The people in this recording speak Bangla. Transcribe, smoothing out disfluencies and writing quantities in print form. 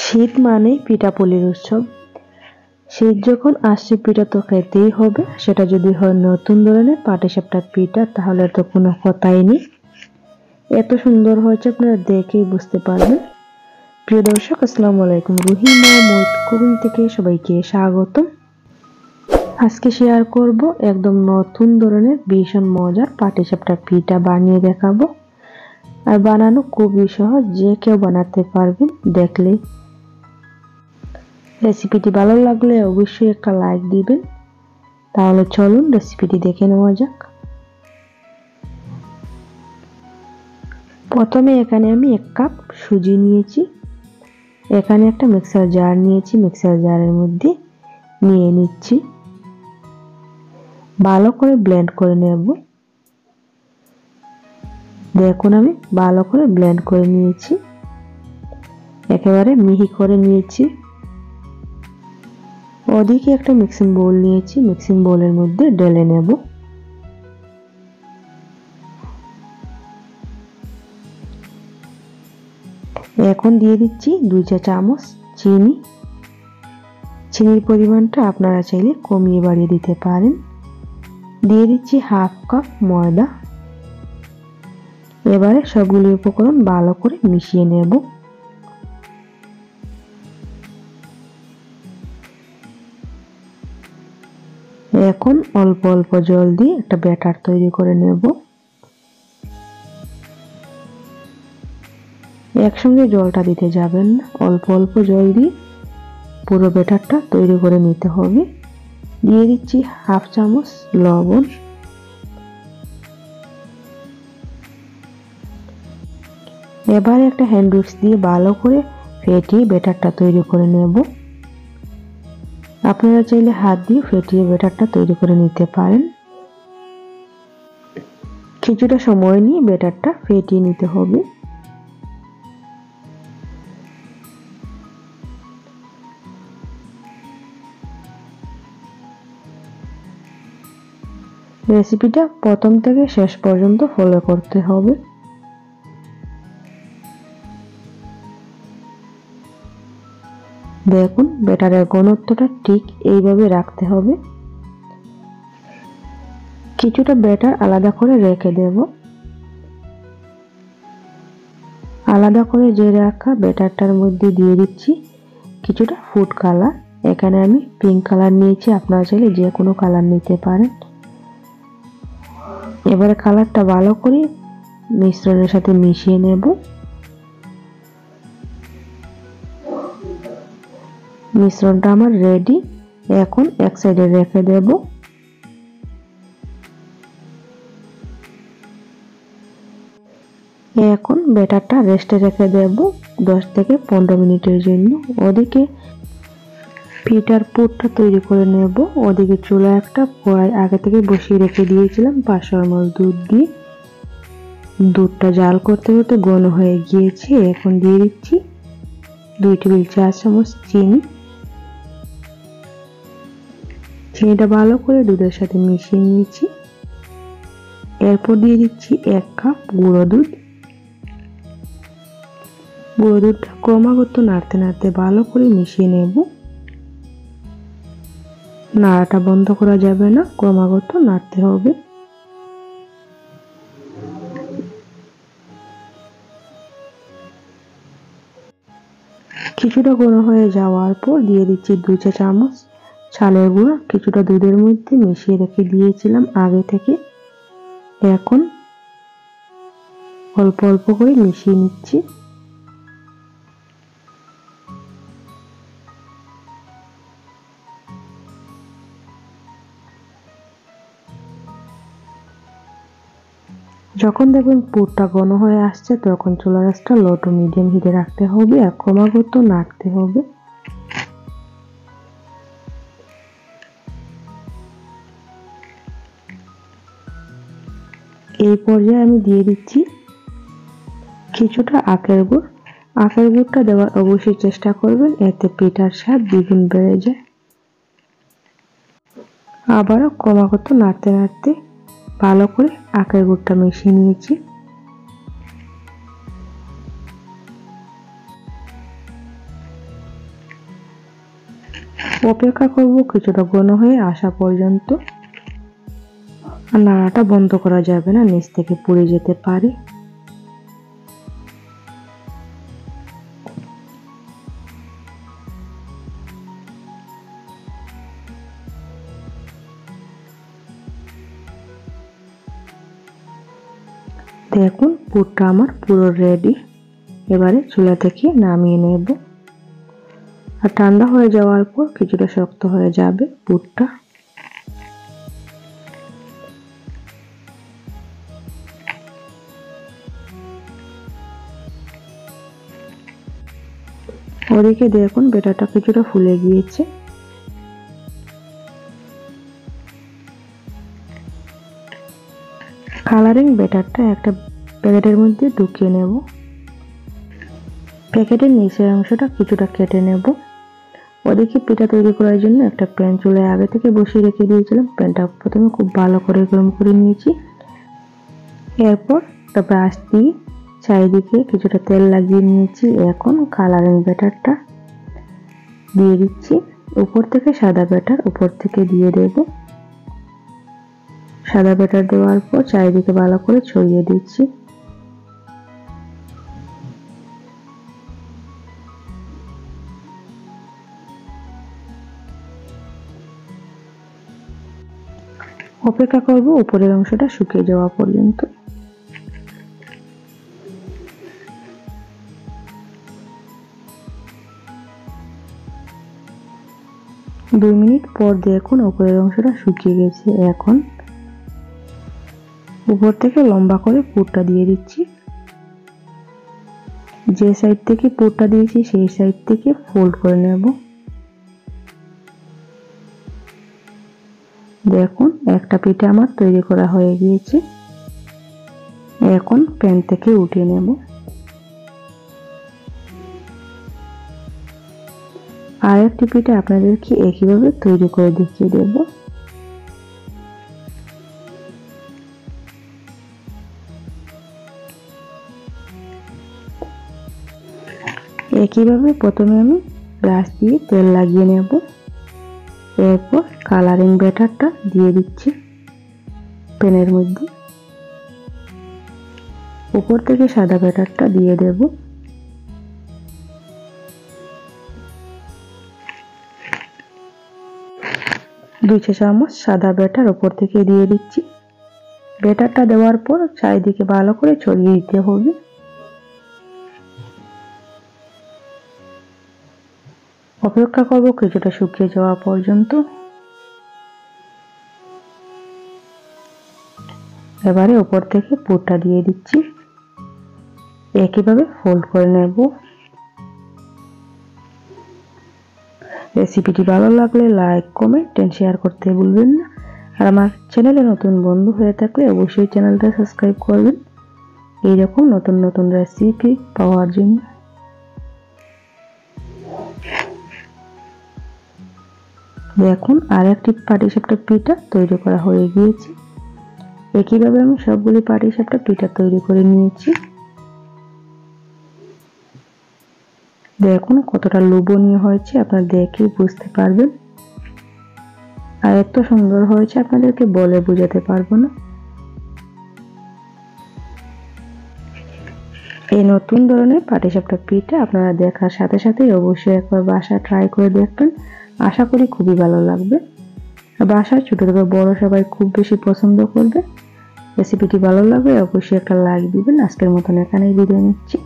শীত মানেই পিঠাপুলির উৎসব। শীত যখন আসছে পিঠা তো খেতেই হবে, সেটা যদি হয় নতুন ধরনের পাটিসাপটা পিঠা তাহলে তো কোনো কথাই নেই। এত সুন্দর হয়েছে আপনারা দেখেই বুঝতে পারবেন। প্রিয় দর্শক, আসসালামু আলাইকুম। রহিমা মোট কুকিং থেকে সবাইকে স্বাগত। আজকে শেয়ার করব একদম নতুন ধরনের ভীষণ মজার পাটিসাপটা পিঠা বানিয়ে দেখাবো। আর বানানো খুবই সহজ, যে কেউ বানাতে পারবেন দেখলেই। রেসিপিটি ভালো লাগলে অবশ্যই একটা লাইক দিবেন। তাহলে চলুন রেসিপিটি দেখে নেওয়া যাক। প্রথমে এখানে আমি 1 কাপ সুজি নিয়েছি। এখানে একটা মিক্সার জার নিয়েছি, মিক্সার জারের মধ্যে নিয়ে নিচ্ছি। ভালো করে ব্লেন্ড করে নেব। দেখুন আমি ভালো করে ব্লেন্ড করে নিয়েছি, একেবারে মিহি করে নিয়েছি। ওদিকে একটা মিক্সিং বোল নিয়েছি, মিক্সিং বোলের মধ্যে ঢেলে নেব। এখন দিয়ে দিচ্ছি 2 চা চামচ চিনি। চিনির পরিমাণটা আপনারা চাইলে কমিয়ে বাড়িয়ে দিতে পারেন। দিয়ে দিচ্ছি 1/2 কাপ ময়দা। এবারে সবগুলো উপকরণ ভালো করে মিশিয়ে নেব। এখন অল্প অল্প জল দিয়ে একটা ব্যাটার তৈরি করে নেব। একসঙ্গে জলটা দিতে যাবেন না, অল্প অল্প জল দিয়ে পুরো ব্যাটারটা তৈরি করে নিতে হবে। দিয়ে দিচ্ছি 1/2 চামচ লবণ। এবার একটা হ্যান্ড উইক্স দিয়ে ভালো করে ফেটিয়ে ব্যাটারটা তৈরি করে নেব। আপনারা চাইলে হাত দিয়ে ফেটিয়ে ব্যাটারটা তৈরি করে নিতে পারেন। কিছুটা সময় নিয়ে ব্যাটারটা ফেটিয়ে নিতে হবে। রেসিপিটা প্রথম থেকে শেষ পর্যন্ত ফলো করতে হবে। দেখুন ব্যাটারের ঘনত্বটা ঠিক এইভাবে রাখতে হবে। কিছুটা ব্যাটার আলাদা করে রেখে দেব। আলাদা করে যে রাখা ব্যাটারটার মধ্যে দিয়ে দিচ্ছি কিছুটা ফুড কালার। এখানে আমি পিঙ্ক কালার নিয়েছি, আপনারা চাইলে যে কোনো কালার নিতে পারেন। এবারে কালারটা ভালো করে মিশ্রণের সাথে মিশিয়ে নেব। মিশ্রণটা আমার রেডি। এখন এক সাইডে রেখে দেব। এখন ব্যাটারটা রেস্টে রেখে দেব 10 থেকে 15 মিনিটের জন্য। ওদিকে পিঠার পুরটা তৈরি করে নেব। ওদিকে চুলা একটা কড়াই আগে থেকে বসিয়ে রেখে দিয়েছিলাম 500 ml দুধ দিয়ে। দুধটা জাল করতে করতে ঘন হয়ে গিয়েছে। এখন দিয়ে দিচ্ছি 2 টেবিল চা চামচ চিনি। চিনিটা ভালো করে দুধের সাথে মিশিয়ে নিয়েছি। এরপর দিয়ে দিচ্ছি 1 কাপ গুঁড়ো দুধ। গুঁড়ো দুধটা ক্রমাগত নাড়তে নাড়তে ভালো করে মিশিয়ে নেব। নাড়াটা বন্ধ করা যাবে না, ক্রমাগত নাড়তে হবে। কিছুটা ঘন হয়ে যাওয়ার পর দিয়ে দিচ্ছি 2 চা চামচ চালের গুঁড়া। কিছুটা দুধের মধ্যে মিশিয়ে রেখে দিয়েছিলাম আগে থেকে। এখন অল্প অল্প করে মিশিয়ে নিচ্ছি। যখন দেখবেন পুরটা ঘন হয়ে আসছে তখন চুলার আঁচটা লো টু মিডিয়াম হিটে রাখতে হবে আর ক্রমাগত নাড়তে হবে। এই পর্যায়ে আমি দিয়ে দিচ্ছি কিছুটা আখের গুড়। আখের গুড়টা দেওয়ার অবশ্যই চেষ্টা করবেন, এতে পিঠার স্বাদ দ্বিগুণ বেড়ে যায়। আবারও ক্রমাগত নাড়তে নাড়তে ভালো করে আখের গুড়টা মিশিয়ে নিয়েছি। অপেক্ষা করব কিছুটা ঘন হয়ে আসা পর্যন্ত। আর নাড়াটা বন্ধ করা যাবে না, নিচ থেকে পুড়ে যেতে পারে। দেখুন পুরটা আমার পুরো রেডি। এবারে চুলা থেকে নামিয়ে নেব। আর ঠান্ডা হয়ে যাওয়ার পর কিছুটা শক্ত হয়ে যাবে পুরটা। ওদিকে দেখুন ব্যাটারটা কিছুটা ফুলে গিয়েছে। কালারিং ব্যাটারটা একটা প্যাকেটের মধ্যে ঢুকিয়ে নেব। প্যাকেটের নিচের অংশটা কিছুটা কেটে নেব। ওদিকে পিঠা তৈরি করার জন্য একটা প্যান চুলায় আগে থেকে বসিয়ে রেখে দিয়েছিলাম। প্যানটা প্রথমে খুব ভালো করে গরম করে নিয়েছি। এরপর একটা ব্রাশ দিয়ে চারিদিকে কিছুটা তেল লাগিয়ে নিয়েছি। এখন কালারিং ব্যাটারটা দিয়ে দিচ্ছি। উপর থেকে সাদা ব্যাটার উপর থেকে দিয়ে দেব। সাদা ব্যাটার দেওয়ার পর চারিদিকে ভালো করে ছড়িয়ে দিচ্ছি। অপেক্ষা করব উপরের অংশটা শুকিয়ে যাওয়া পর্যন্ত। দুই মিনিট পর দেখুন উপরের অংশটা শুকিয়ে গেছে। এখন উপর থেকে লম্বা করে পুরটা দিয়ে দিচ্ছি। যে সাইড থেকে পুরটা দিয়েছি সেই সাইড থেকে ফোল্ড করে নেব। দেখুন একটা পিঠা আমার তৈরি করা হয়ে গিয়েছে। এখন প্যান থেকে উঠিয়ে নেব। আর একটি পিঠা আপনাদেরকে একইভাবে তৈরি করে দেখিয়ে দেব। একইভাবে প্রথমে আমি ব্রাশ দিয়ে তেল লাগিয়ে নেব। এরপর কালারিং ব্যাটারটা দিয়ে দিচ্ছি প্যানের মধ্যে। উপর থেকে সাদা ব্যাটারটা দিয়ে দেব। দুই চা চামচ সাদা ব্যাটার উপর থেকে দিয়ে দিচ্ছি। ব্যাটারটা দেওয়ার পর চারিদিকে ভালো করে ছড়িয়ে দিতে হবে। অপেক্ষা করব কিছুটা শুকিয়ে যাওয়া পর্যন্ত। এবারে উপর থেকে পুরটা দিয়ে দিচ্ছি। একইভাবে ফোল্ড করে নেব। রেসিপিটি ভালো লাগলে লাইক, কমেন্ট এন্ড শেয়ার করতে ভুলবেন না। আর আমার চ্যানেলে নতুন বন্ধু হয়ে থাকলে অবশ্যই চ্যানেলটা সাবস্ক্রাইব করবেন এইরকম নতুন নতুন রেসিপি পাওয়ার জন্য। দেখুন আর একটি পাটিসাপটা পিঠা তৈরি করা হয়ে গিয়েছে। একইভাবে আমি সবগুলি পাটিসাপটা পিঠা তৈরি করে নিয়েছি। দেখুন কতটা লোভনীয় হয়েছে, আপনারা দেখেই বুঝতে পারবেন। আর এত সুন্দর হয়েছে আপনাদেরকে বলে বোঝাতে পারবো না। এই নতুন ধরনের পাটিসাপটা পিঠা আপনারা দেখার সাথে সাথে অবশ্যই একবার বাসায় ট্রাই করে দেখবেন। আশা করি খুবই ভালো লাগবে। বাসায় ছোট থেকে বড় সবাই খুব বেশি পছন্দ করবে। রেসিপিটি ভালো লাগবে অবশ্যই একটা লাইক দিবেন। আজকের মতন এখানেই বিদায় নিচ্ছি।